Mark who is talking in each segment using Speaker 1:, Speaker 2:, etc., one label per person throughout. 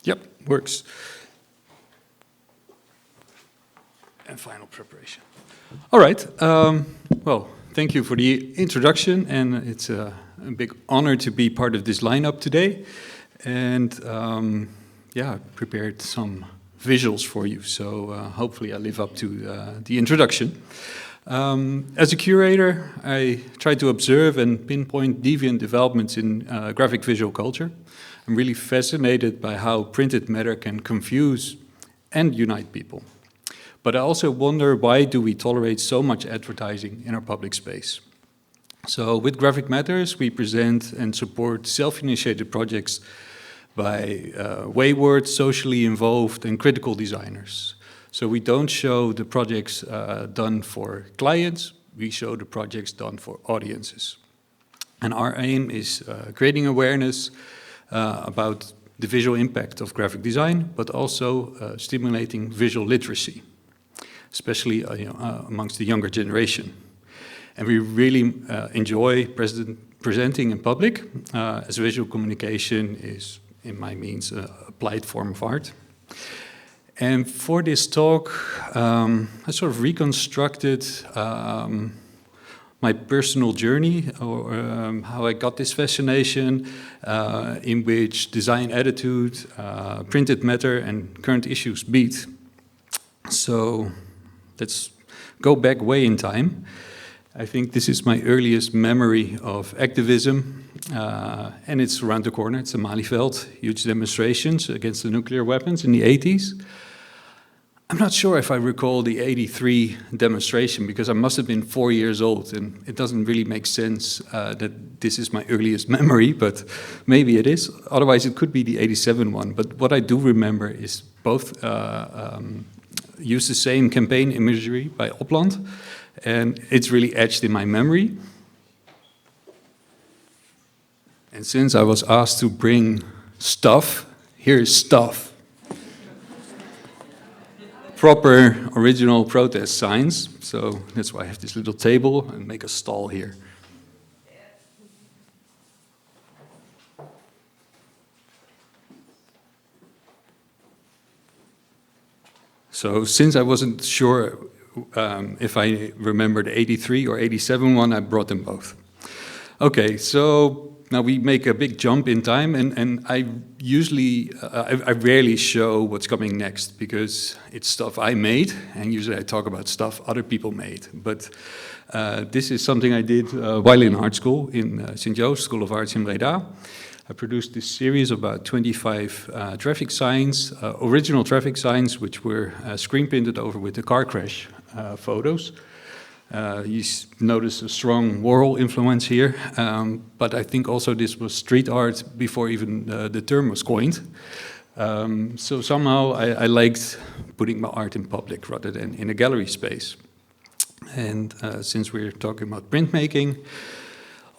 Speaker 1: Yep, works. And final preparation. All right. Well, thank you for the introduction, and it's a big honor to be part of this lineup today. And yeah, I prepared some visuals for you, so hopefully I live up to the introduction. As a curator, I try to observe and pinpoint deviant developments in graphic visual culture. I'm really fascinated by how printed matter can confuse and unite people. But I also wonder, why do we tolerate so much advertising in our public space? So with Graphic Matters, we present and support self-initiated projects by wayward, socially involved and critical designers. So we don't show the projects done for clients, we show the projects done for audiences. And our aim is creating awareness about the visual impact of graphic design, but also stimulating visual literacy, especially amongst the younger generation. And we really enjoy presenting in public, as visual communication is, in my means, a applied form of art. And for this talk, I sort of reconstructed my personal journey, or how I got this fascination, in which design attitude, printed matter, and current issues meet. So let's go back way in time. I think this is my earliest memory of activism, and it's around the corner. It's the Malieveld, huge demonstrations against the nuclear weapons in the 80s. I'm not sure if I recall the 83 demonstration, because I must have been 4 years old, and it doesn't really make sense that this is my earliest memory, but maybe it is. Otherwise, it could be the 87 one. But what I do remember is both use the same campaign imagery by Opland, and it's really etched in my memory. And since I was asked to bring stuff, here's stuff. Proper original protest signs, so that's why I have this little table and make a stall here. So since I wasn't sure if I remembered 83 or 87 one, I brought them both. Okay, so now we make a big jump in time, and I usually, I rarely show what's coming next, because it's stuff I made, and usually I talk about stuff other people made. But this is something I did while in art school, in St. Jo's School of Arts in Breda. I produced this series of about 25 traffic signs, original traffic signs, which were screen printed over with the car crash photos. You notice a strong Warhol influence here, but I think also this was street art before even the term was coined. So somehow I liked putting my art in public rather than in a gallery space. And since we're talking about printmaking,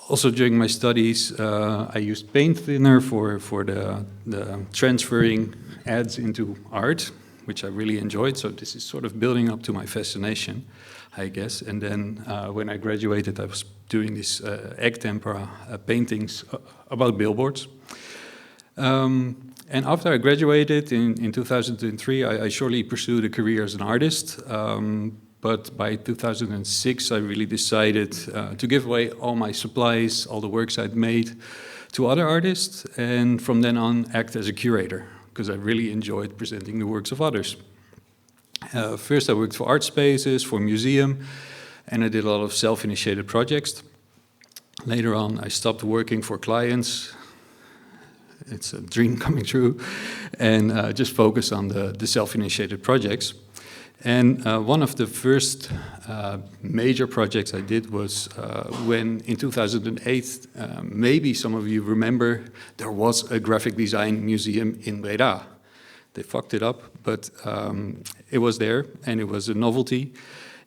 Speaker 1: also during my studies, I used paint thinner for the transferring ads into art, which I really enjoyed. So this is sort of building up to my fascination, I guess. And then when I graduated, I was doing these egg tempera paintings about billboards. And after I graduated in 2003, I surely pursued a career as an artist. But by 2006, I really decided to give away all my supplies, all the works I'd made, to other artists, and from then on act as a curator, because I really enjoyed presenting the works of others. First I worked for art spaces, for museum, and I did a lot of self-initiated projects. Later on I stopped working for clients. It's a dream coming true, and just focus on the self-initiated projects. And one of the first major projects I did was when in 2008, maybe some of you remember, there was a graphic design museum in Breda. They fucked it up, but it was there, and it was a novelty.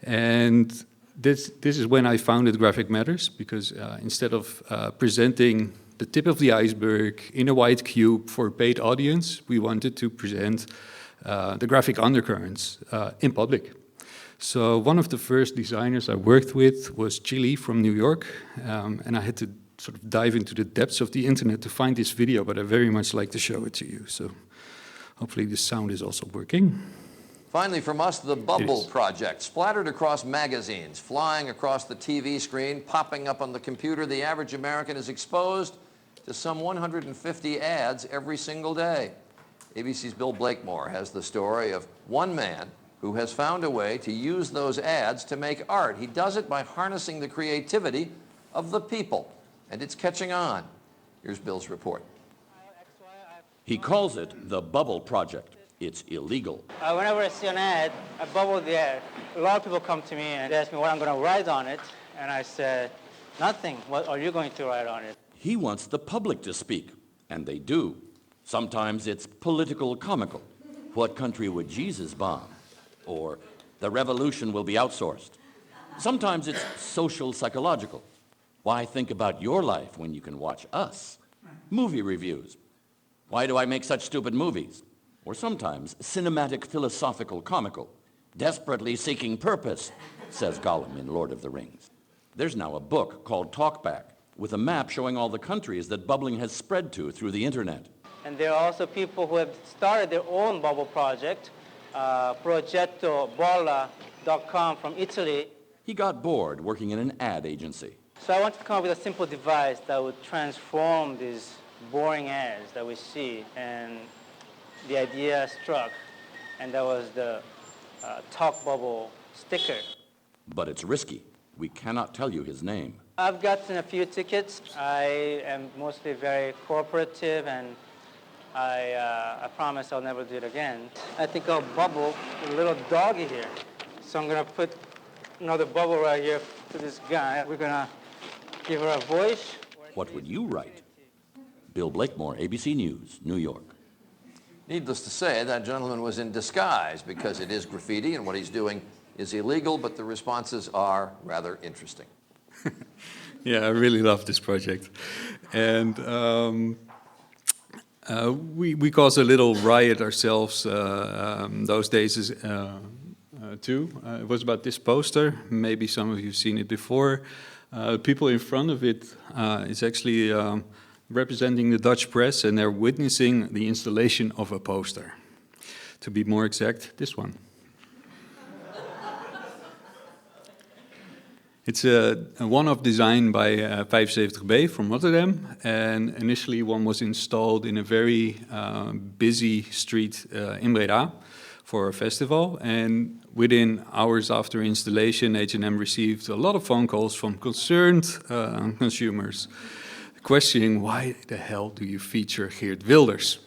Speaker 1: And this is when I founded Graphic Matters, because instead of presenting the tip of the iceberg in a white cube for a paid audience, we wanted to present the graphic undercurrents in public. So one of the first designers I worked with was Chili from New York, and I had to sort of dive into the depths of the internet to find this video, but I very much like to show it to you. So Hopefully the sound is also working.
Speaker 2: Finally, from us, the Bubble Project. Splattered across magazines, flying across the TV screen, popping up on the computer, the average American is exposed to some 150 ads every single day. ABC's Bill Blakemore has the story of one man who has found a way to use those ads to make art. He does it by harnessing the creativity of the people, and it's catching on. Here's Bill's report.
Speaker 3: He calls it the Bubble Project. It's illegal.
Speaker 4: Whenever I see an ad, I bubble the ad. A lot of people come to me and ask me what I'm going to write on it, and I said, nothing. What are you going to write on it?
Speaker 3: He wants the public to speak, and they do. Sometimes it's political comical. What country would Jesus bomb? Or the revolution will be outsourced. Sometimes it's social psychological. Why think about your life when you can watch us? Movie reviews. Why do I make such stupid movies? Or sometimes cinematic philosophical comical. Desperately seeking purpose, says Gollum in Lord of the Rings. There's now a book called Talkback with a map showing all the countries that bubbling has spread to through the internet.
Speaker 4: And there are also people who have started their own bubble project, progettobolla.com from Italy.
Speaker 3: He got bored working in an ad agency.
Speaker 4: So I wanted to come up with a simple device that would transform these boring ads that we see, and the idea struck, and that was the Talk Bubble sticker.
Speaker 3: But it's risky. We cannot tell you his name.
Speaker 4: I've gotten a few tickets. I am mostly very cooperative, and I promise I'll never do it again. I think I'll bubble a little doggy here. So I'm going to put another bubble right here to this guy. We're going to give her a voice.
Speaker 3: What would you write? Bill Blakemore, ABC News, New York.
Speaker 2: Needless to say, that gentleman was in disguise because it is graffiti and what he's doing is illegal, but the responses are rather interesting.
Speaker 1: Yeah, I really love this project. And we caused a little riot ourselves those days too. It was about this poster. Maybe some of you have seen it before. People in front of it is actually representing the Dutch press, and they're witnessing the installation of a poster. To be more exact, this one. It's a one-off design by 75B from Rotterdam, and initially one was installed in a very busy street in Breda for a festival, and within hours after installation, H&M received a lot of phone calls from concerned consumers questioning, why the hell do you feature Geert Wilders?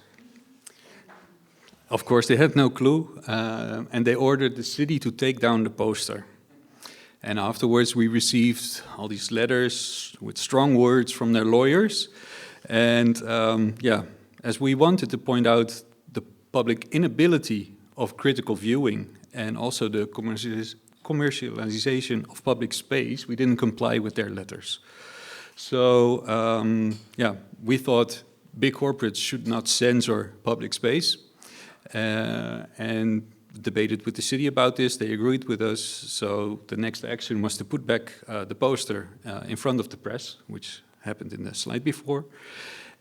Speaker 1: Of course, they had no clue, and they ordered the city to take down the poster. And afterwards, we received all these letters with strong words from their lawyers. And as we wanted to point out the public inability of critical viewing and also the commercialization of public space, we didn't comply with their letters. So, we thought big corporates should not censor public space, and debated with the city about this. They agreed with us, so the next action was to put back the poster in front of the press, which happened in the slide before.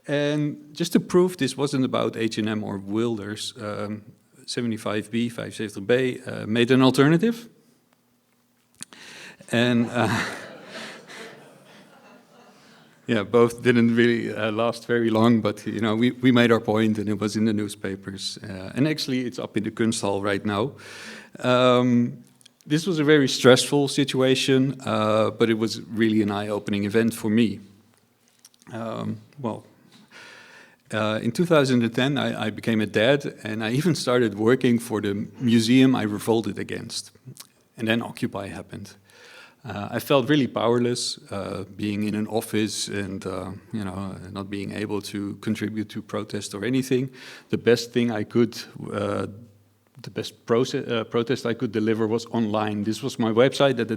Speaker 1: And just to prove this wasn't about H&M or Wilders, 75B, 75B made an alternative. And both didn't really last very long, but we made our point, and it was in the newspapers. And actually, it's up in the Kunsthal right now. This was a very stressful situation, but it was really an eye-opening event for me. In 2010, I became a dad, and I even started working for the museum I revolted against. And then Occupy happened. I felt really powerless, being in an office and not being able to contribute to protest or anything. The best thing I could, the best protest I could deliver was online. This was my website at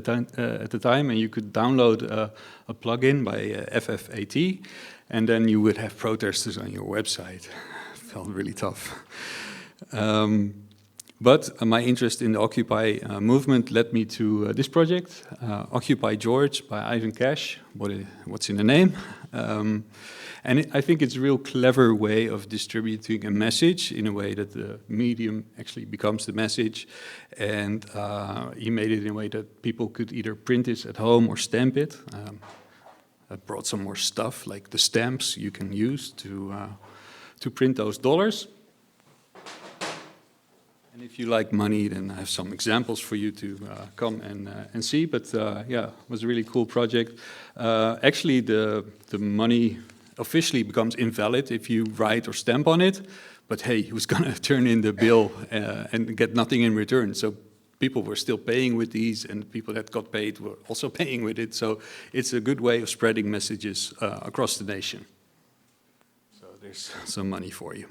Speaker 1: the time, and you could download a plugin by FFAT, and then you would have protesters on your website. It felt really tough. But my interest in the Occupy movement led me to this project, Occupy George by Ivan Cash. What's in the name? I think it's a real clever way of distributing a message in a way that the medium actually becomes the message. And he made it in a way that people could either print this at home or stamp it. I brought some more stuff, like the stamps you can use to print those dollars. And if you like money, then I have some examples for you to come and see. But yeah, it was a really cool project. Actually, the money officially becomes invalid if you write or stamp on it. But hey, who's going to turn in the bill and get nothing in return? So people were still paying with these, and people that got paid were also paying with it. So it's a good way of spreading messages across the nation. So there's some money for you.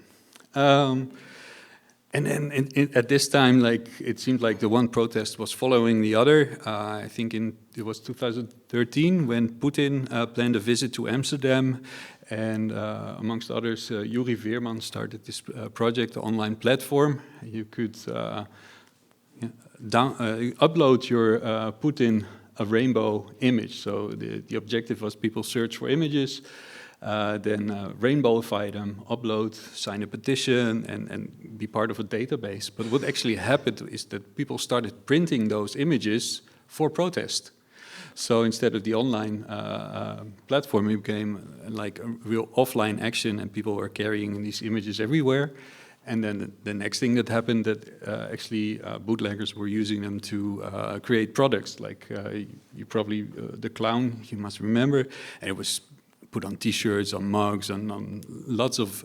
Speaker 1: And then at this time, like, it seemed like the one protest was following the other. I think it was 2013 when Putin planned a visit to Amsterdam, and amongst others, Yuri Veerman started this project, the online platform. You could upload your Putin a rainbow image. So the objective was people search for images, then rainbowify them, upload, sign a petition, and be part of a database. But what actually happened is that people started printing those images for protest. So instead of the online platform, it became like a real offline action, and people were carrying these images everywhere. And then the next thing that happened, that actually bootleggers were using them to create products. Like you probably, the clown, you must remember, and it was put on T-shirts, on mugs, on lots of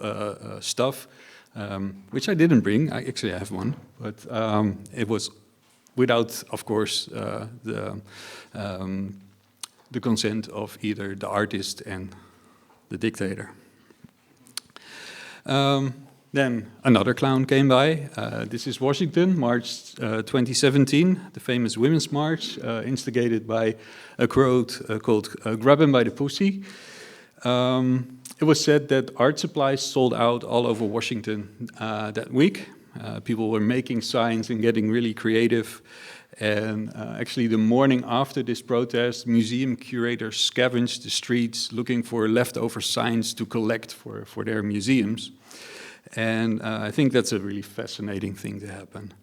Speaker 1: stuff, which I didn't bring. I actually have one, but it was without, of course, the consent of either the artist and the dictator. Then another clown came by. This is Washington, March 2017, the famous Women's March, instigated by a crowd called Grab 'em by the Pussy. It was said that art supplies sold out all over Washington that week. People were making signs and getting really creative. And actually the morning after this protest, museum curators scavenged the streets looking for leftover signs to collect for their museums. And I think that's a really fascinating thing to happen.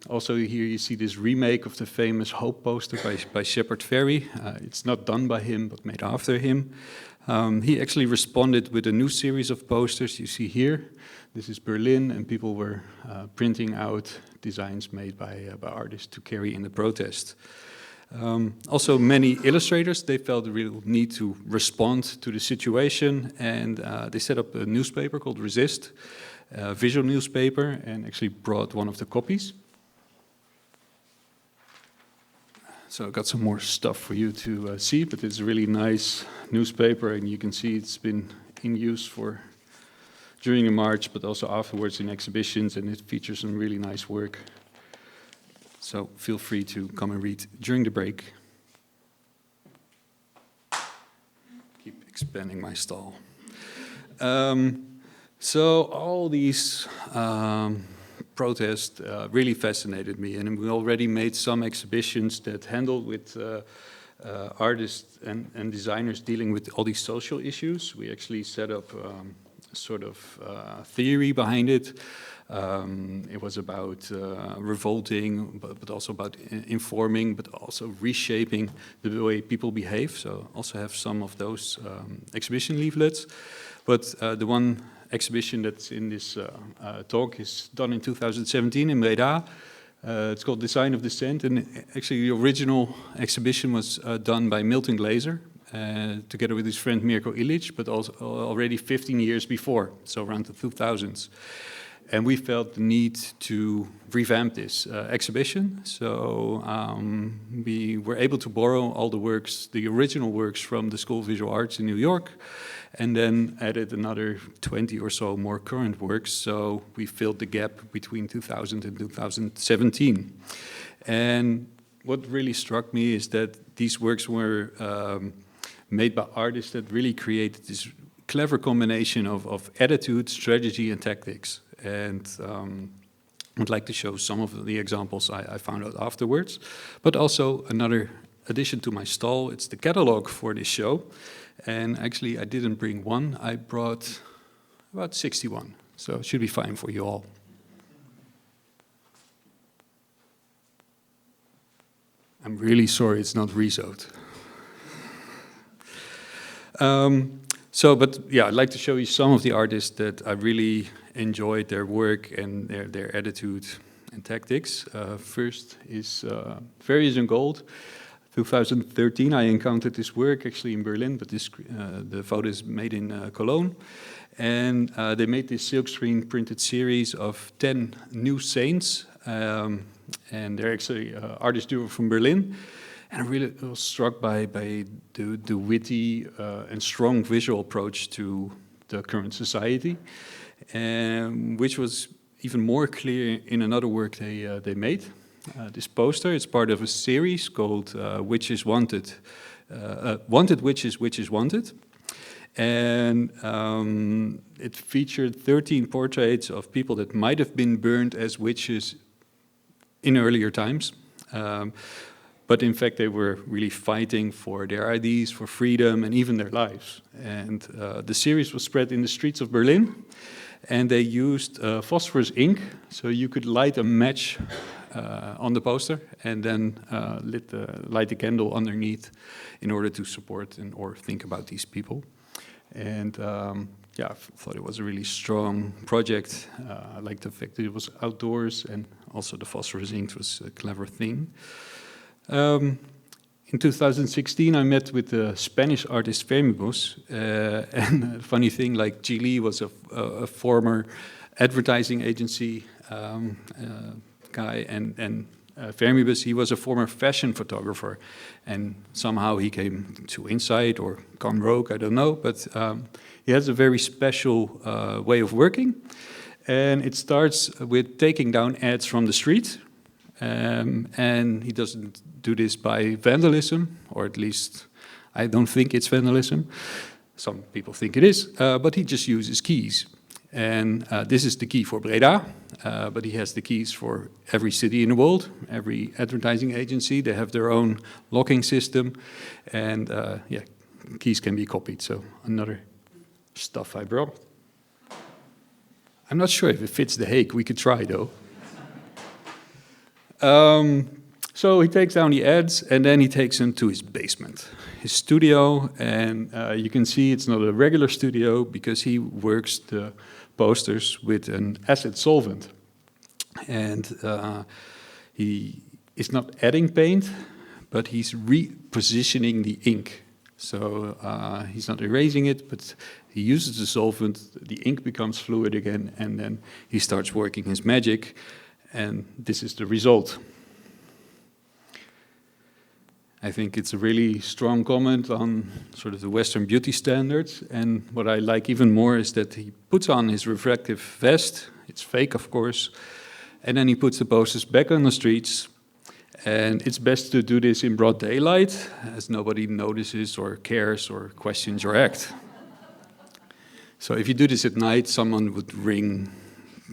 Speaker 1: Also here you see this remake of the famous Hope poster by Shepard Fairey. It's not done by him, but made after him. He actually responded with a new series of posters you see here. This is Berlin, and people were printing out designs made by artists to carry in the protest. Also many illustrators, they felt a real need to respond to the situation, and they set up a newspaper called Resist, a visual newspaper, and actually brought one of the copies. So I got some more stuff for you to see, but it's a really nice newspaper, and you can see it's been in use during the march, but also afterwards in exhibitions, and it features some really nice work. So feel free to come and read during the break. Keep expanding my stall. So all these protests really fascinated me, and we already made some exhibitions that handled with artists and designers dealing with all these social issues. We actually set up sort of theory behind it. It was about revolting, but also about informing, but also reshaping the way people behave. So also have some of those exhibition leaflets. But the one exhibition that's in this talk is done in 2017 in Breda. It's called Design of Dissent, and actually the original exhibition was done by Milton Glaser, together with his friend Mirko Ilic, but also already 15 years before, so around the 2000s. And we felt the need to revamp this exhibition, so we were able to borrow all the works, the original works from the School of Visual Arts in New York, and then added another 20 or so more current works, so we filled the gap between 2000 and 2017. And what really struck me is that these works were made by artists that really created this clever combination of attitude, strategy, and tactics. And would like to show some of the examples I found out afterwards, but also another addition to my stall. It's the catalog for this show, and actually I didn't bring one, I brought about 61, so it should be fine for you all. I'm really sorry it's not resoed. But yeah, I'd like to show you some of the artists that I really enjoyed their work and their attitude and tactics. First is Various in Gold. 2013, I encountered this work actually in Berlin, but the photo is made in Cologne. And they made this silkscreen printed series of 10 new saints. And they're actually artist duo from Berlin. And I really was struck by the witty and strong visual approach to the current society, which was even more clear in another work they made. This poster, it's part of a series called Witches Wanted, Wanted Witches, Witches Wanted. And it featured 13 portraits of people that might have been burned as witches in earlier times. But in fact, they were really fighting for their ideas, for freedom, and even their lives. And the series was spread in the streets of Berlin, and they used phosphorus ink, so you could light a match on the poster, and then light a candle underneath in order to support or think about these people. And yeah, I thought it was a really strong project. I liked the fact that it was outdoors, and also the phosphorus ink was a clever thing. In 2016, I met with the Spanish artist Vermibus, and a funny thing, like Gili was a former advertising agency guy, and Vermibus, he was a former fashion photographer, and somehow he came to Insight or gone rogue, I don't know, but he has a very special way of working, and it starts with taking down ads from the street. And he doesn't do this by vandalism, or at least I don't think it's vandalism. Some people think it is, but he just uses keys. And this is the key for Breda, but he has the keys for every city in the world, every advertising agency. They have their own locking system, and yeah, keys can be copied. So another stuff I brought. I'm not sure if it fits the Hague. We could try though. So he takes down the ads, and then he takes them to his basement, his studio, and you can see it's not a regular studio because he works the posters with an acid solvent. And he is not adding paint, but he's repositioning the ink. So he's not erasing it, but he uses the solvent, the ink becomes fluid again, and then he starts working his magic. And this is the result. I think it's a really strong comment on sort of the Western beauty standards. And what I like even more is that he puts on his reflective vest. It's fake, of course. And then he puts the posters back on the streets. And it's best to do this in broad daylight, as nobody notices or cares or questions your act. So if you do this at night, someone would ring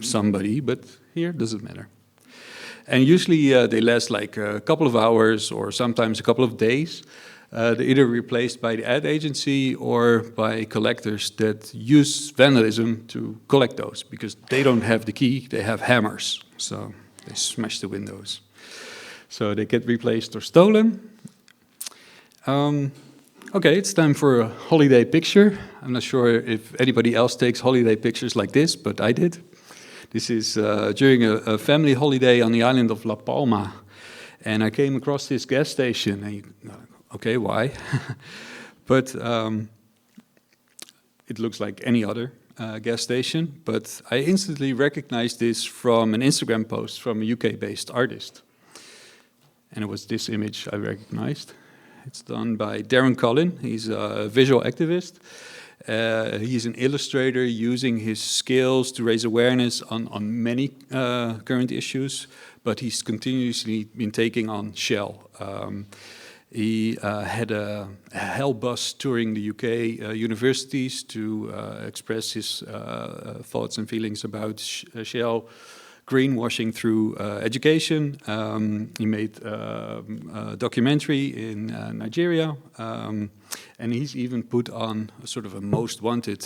Speaker 1: somebody, but here it doesn't matter. And usually they last like a couple of hours or sometimes a couple of days. They're either replaced by the ad agency or by collectors that use vandalism to collect those, because they don't have the key, they have hammers. So they smash the windows. So they get replaced or stolen. Okay, it's time for a holiday picture. I'm not sure if anybody else takes holiday pictures like this, but I did. This is during a family holiday on the island of La Palma. And I came across this gas station. And okay, why? But it looks like any other gas station. But I instantly recognized this from an Instagram post from a UK-based artist. And it was this image I recognized. It's done by Darren Collin. He's a visual activist. He's an illustrator using his skills to raise awareness on many current issues, but he's continuously been taking on Shell. He had a hell bus touring the UK universities to express his thoughts and feelings about Shell greenwashing through education. He made a documentary in Nigeria, and he's even put on a sort of a most wanted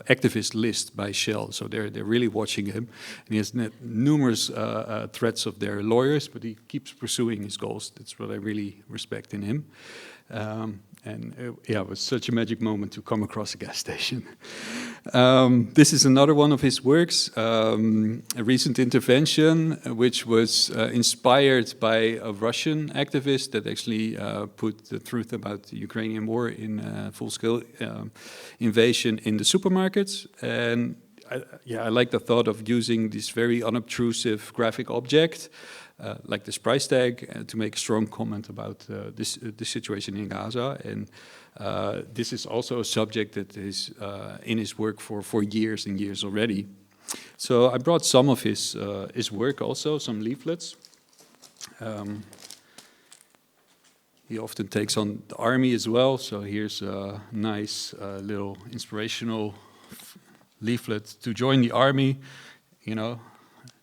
Speaker 1: activist list by Shell. So they're really watching him. And he has numerous threats of their lawyers, but he keeps pursuing his goals. That's what I really respect in him. It was such a magic moment to come across a gas station. This is another one of his works, a recent intervention, which was inspired by a Russian activist that actually put the truth about the Ukrainian war in full-scale invasion in the supermarkets. And I like the thought of using this very unobtrusive graphic object, like this price tag, to make a strong comment about this situation in Gaza. And this is also a subject that is in his work for years and years already. So I brought some of his work also, some leaflets. He often takes on the army as well. So here's a nice little inspirational leaflet to join the army. You know,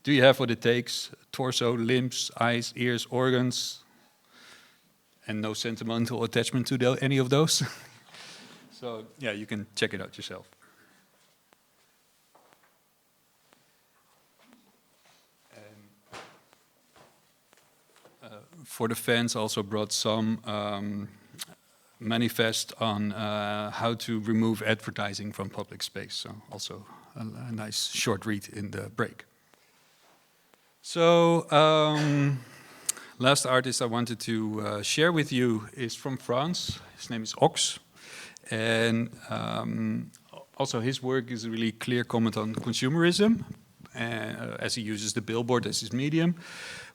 Speaker 1: do you have what it takes? Torso, limbs, eyes, ears, organs, and no sentimental attachment to any of those. So yeah, you can check it out yourself. And for the fans, also brought some manifest on how to remove advertising from public space. So also a nice short read in the break. So, last artist I wanted to share with you is from France. His name is Ox. And also his work is a really clear comment on consumerism, as he uses the billboard as his medium.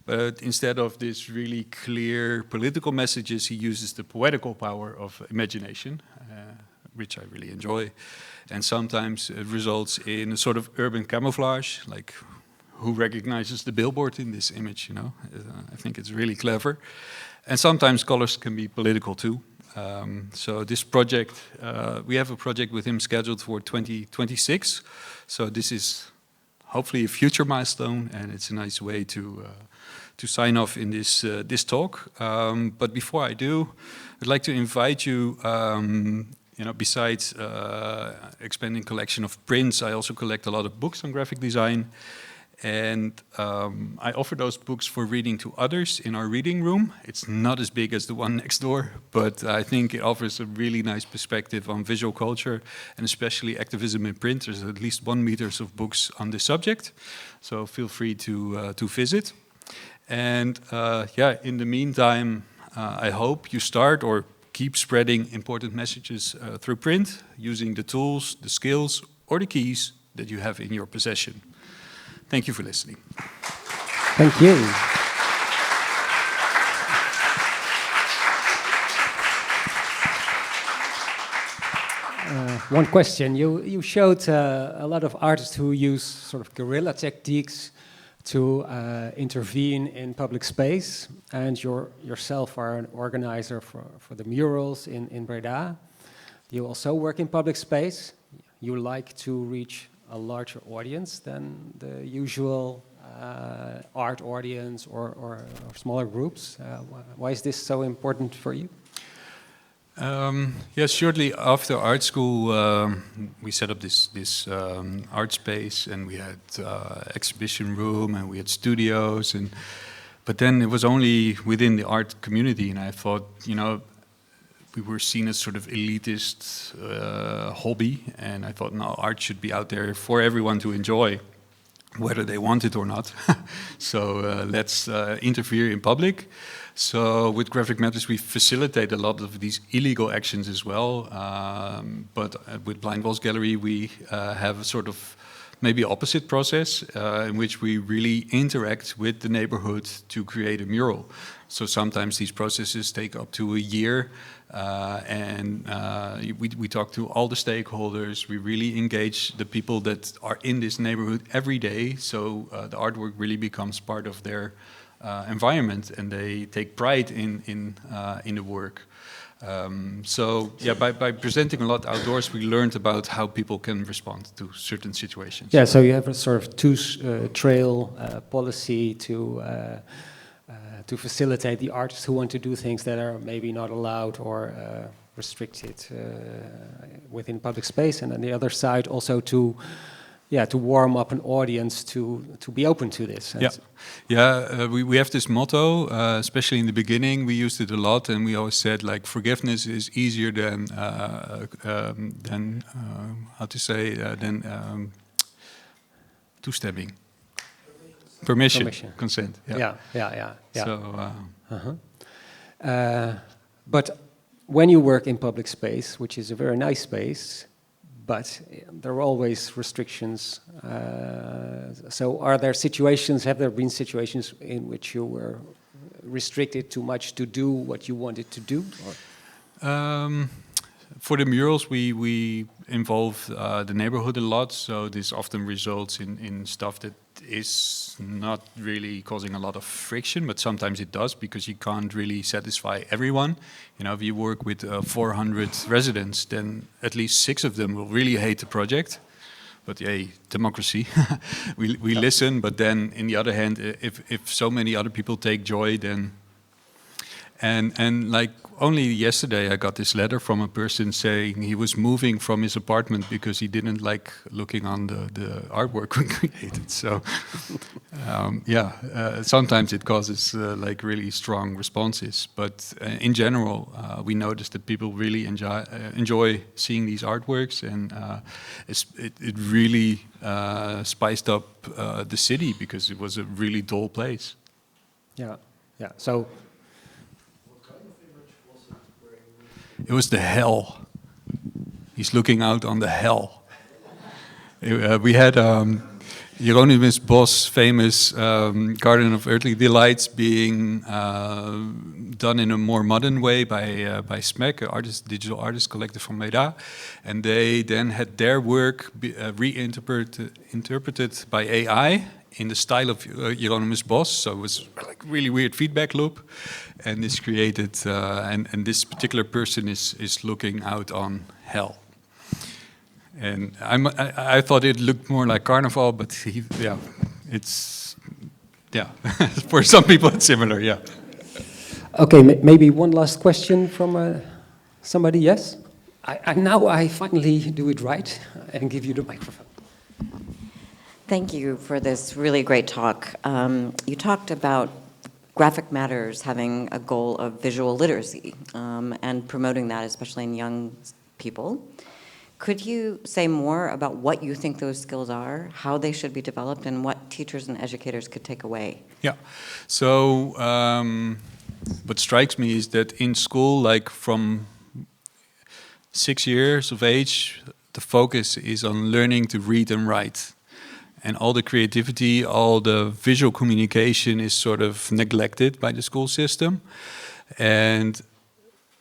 Speaker 1: But instead of this really clear political messages, he uses the poetical power of imagination, which I really enjoy. And sometimes it results in a sort of urban camouflage, like who recognizes the billboard in this image, you know? I think it's really clever. And sometimes colors can be political too. So this project, we have a project with him scheduled for 2026. So this is hopefully a future milestone, and it's a nice way to sign off in this talk. But before I do, I'd like to invite you, you know, besides expanding collection of prints, I also collect a lot of books on graphic design. And I offer those books for reading to others in our reading room. It's not as big as the one next door, but I think it offers a really nice perspective on visual culture and especially activism in print. There's at least 1 meter of books on this subject, so feel free to visit. And yeah, in the meantime, I hope you start or keep spreading important messages through print using the tools, the skills, or the keys that you have in your possession. Thank you for listening.
Speaker 5: Thank you. One question. You showed a lot of artists who use sort of guerrilla techniques to intervene in public space, and yourself are an organizer for the murals in Breda. You also work in public space. You like to reach a larger audience than the usual art audience or smaller groups. Why is this so important for you?
Speaker 1: Yes, shortly after art school, we set up this art space, and we had exhibition room, and we had studios, but then it was only within the art community, and I thought, you know, we were seen as sort of elitist hobby, and I thought, no, art should be out there for everyone to enjoy, whether they want it or not. So let's interfere in public. So with Graphic Matters, we facilitate a lot of these illegal actions as well. But with Blind Walls Gallery, we have a sort of maybe opposite process in which we really interact with the neighborhood to create a mural. So sometimes these processes take up to a year, and we talk to all the stakeholders. We really engage the people that are in this neighborhood every day, so the artwork really becomes part of their environment, and they take pride in the work. So yeah, by presenting a lot outdoors, we learned about how people can respond to certain situations.
Speaker 5: Yeah, so you have a sort of two-trail policy to facilitate the artists who want to do things that are maybe not allowed or restricted within public space, and on the other side also to warm up an audience to be open to this.
Speaker 1: We have this motto, especially in the beginning. We used it a lot, and we always said like forgiveness is easier than toestemming. Permission. Consent. Yeah. So,
Speaker 5: but when you work in public space, which is a very nice space, but there are always restrictions. So have there been situations in which you were restricted too much to do what you wanted to do?
Speaker 1: For the murals, we involve the neighborhood a lot, so this often results in stuff that is not really causing a lot of friction, but sometimes it does, because you can't really satisfy everyone. You know, if you work with 400 residents, then at least 6 of them will really hate the project. But yay, democracy. we listen, but then in the other hand, if so many other people take joy, then... And like only yesterday I got this letter from a person saying he was moving from his apartment because he didn't like looking on the artwork we created. So sometimes it causes like really strong responses. But in general, we noticed that people really enjoy seeing these artworks, and it really spiced up the city, because it was a really dull place.
Speaker 5: Yeah. So.
Speaker 1: It was the hell. He's looking out on the hell. We had Hieronymus Bos' famous Garden of Earthly Delights being done in a more modern way by SMEC, an digital artist collective from Breda, and they then had their work reinterpreted by AI in the style of Hieronymus Bos, so it was like really weird feedback loop, and this created, and this particular person is looking out on hell. And I thought it looked more like Carnival, but for some people it's similar, yeah.
Speaker 5: Okay, maybe one last question from somebody, yes? Now I finally do it right and give you the microphone.
Speaker 6: Thank you for this really great talk. You talked about Graphic Matters having a goal of visual literacy and promoting that, especially in young people. Could you say more about what you think those skills are, how they should be developed, and what teachers and educators could take away?
Speaker 1: Yeah, so what strikes me is that in school, like from 6 years of age, the focus is on learning to read and write. And all the creativity, all the visual communication is sort of neglected by the school system. And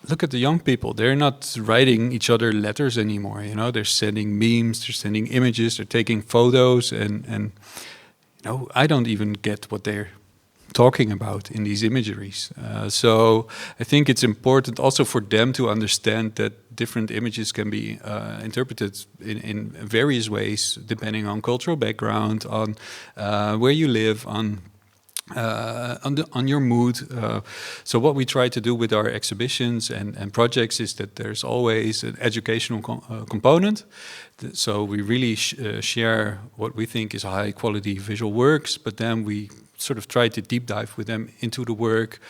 Speaker 1: look at the young people. They're not writing each other letters anymore. You know, they're sending memes, they're sending images, they're taking photos, and you know, I don't even get what they're talking about in these imageries. So I think it's important also for them to understand that different images can be interpreted in various ways, depending on cultural background, on where you live, on your mood. So what we try to do with our exhibitions and projects is that there's always an educational component. So we really share what we think is high quality visual works, but then we sort of try to deep dive with them into the work,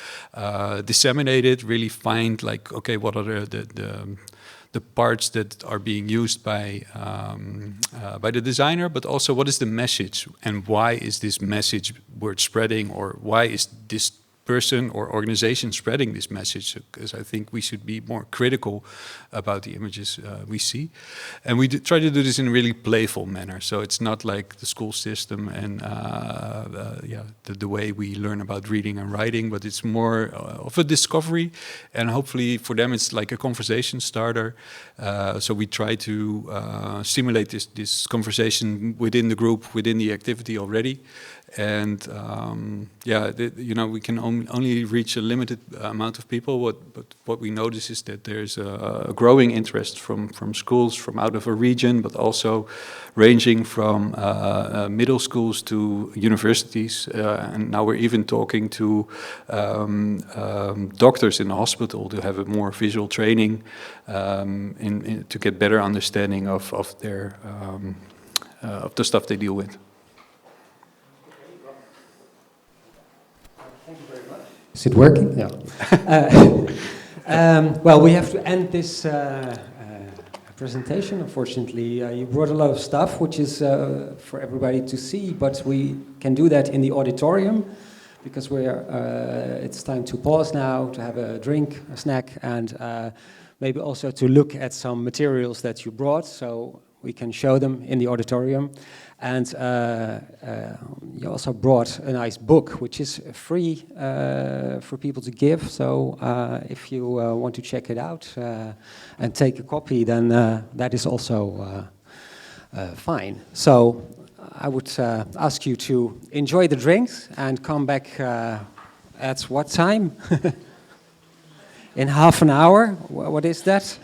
Speaker 1: disseminate it, really find like, okay, what are the parts that are being used by the designer, but also what is the message and why is this message word spreading, or why is this person or organization spreading this message? Because I think we should be more critical about the images we see. And we try to do this in a really playful manner. So it's not like the school system and the way we learn about reading and writing, but it's more of a discovery. And hopefully for them it's like a conversation starter. So we try to stimulate this conversation within the group, within the activity already. And we can only reach a limited amount of people. But what we notice is that there's a growing interest from schools from out of a region, but also ranging from middle schools to universities. And now we're even talking to doctors in the hospital to have a more visual training to get better understanding of their of the stuff they deal with.
Speaker 5: Is it working? No. Well, we have to end this presentation, unfortunately. You brought a lot of stuff, which is for everybody to see, but we can do that in the auditorium, because it's time to pause now, to have a drink, a snack, and maybe also to look at some materials that you brought, so we can show them in the auditorium. And you also brought a nice book, which is free for people to give. So if you want to check it out and take a copy, then that is also fine. So I would ask you to enjoy the drinks and come back at what time? In half an hour? What is that?